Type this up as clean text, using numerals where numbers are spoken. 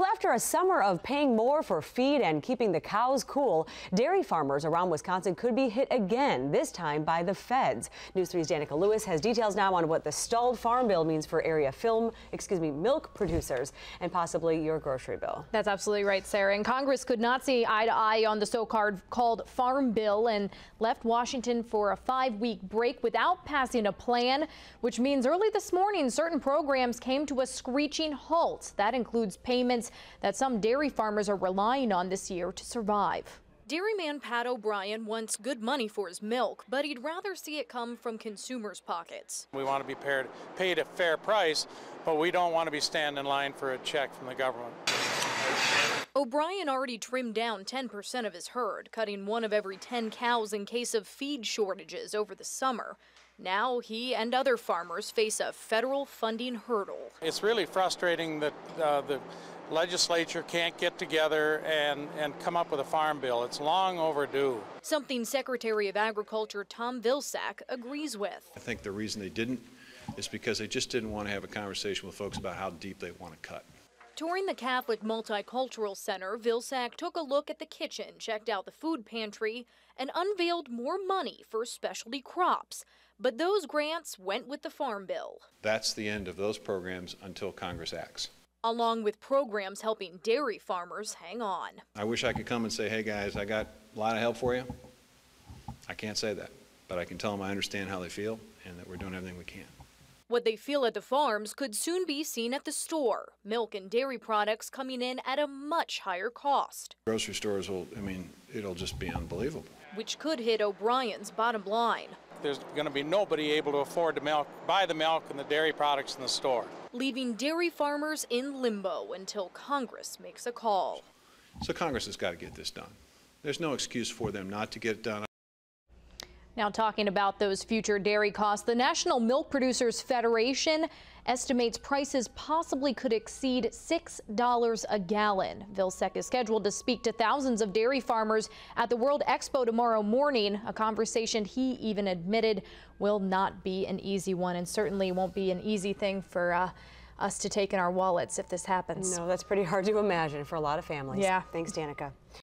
Well, after a summer of paying more for feed and keeping the cows cool, dairy farmers around Wisconsin could be hit again, this time by the feds. News 3's Dannika Lewis has details now on what the stalled farm bill means for area milk producers and possibly your grocery bill. That's absolutely right, Sarah. And Congress could not see eye to eye on the so-called farm bill and left Washington for a 5-week break without passing a plan, which means early this morning certain programs came to a screeching halt. That includes payments that some dairy farmers are relying on this year to survive. Dairyman Pat O'Brien wants good money for his milk, but he'd rather see it come from consumers' pockets. We want to be paid a fair price, but we don't want to be standing in line for a check from the government. O'Brien already trimmed down 10% of his herd, cutting 1 of every 10 cows in case of feed shortages over the summer. Now he and other farmers face a federal funding hurdle. It's really frustrating that the legislature can't get together and come up with a farm bill. It's long overdue. Something Secretary of Agriculture Tom Vilsack agrees with. I think the reason they didn't is because they just didn't want to have a conversation with folks about how deep they want to cut. Touring the Catholic Multicultural Center, Vilsack took a look at the kitchen, checked out the food pantry, and unveiled more money for specialty crops. But those grants went with the farm bill. That's the end of those programs until Congress acts. Along with programs helping dairy farmers hang on. I wish I could come and say, hey guys, I got a lot of help for you. I can't say that, but I can tell them I understand how they feel and that we're doing everything we can. What they feel at the farms could soon be seen at the store. Milk and dairy products coming in at a much higher cost. Grocery stores it'll just be unbelievable. Which could hit O'Brien's bottom line. There's going to be nobody able to afford to buy the milk and the dairy products in the store. Leaving dairy farmers in limbo until Congress makes a call. So Congress has got to get this done. There's no excuse for them not to get it done. Now talking about those future dairy costs, the National Milk Producers Federation estimates prices possibly could exceed $6 a gallon. Vilsack is scheduled to speak to thousands of dairy farmers at the World Expo tomorrow morning, a conversation he even admitted will not be an easy one and certainly won't be an easy thing for us to take in our wallets if this happens. No, that's pretty hard to imagine for a lot of families. Yeah. Thanks, Dannika.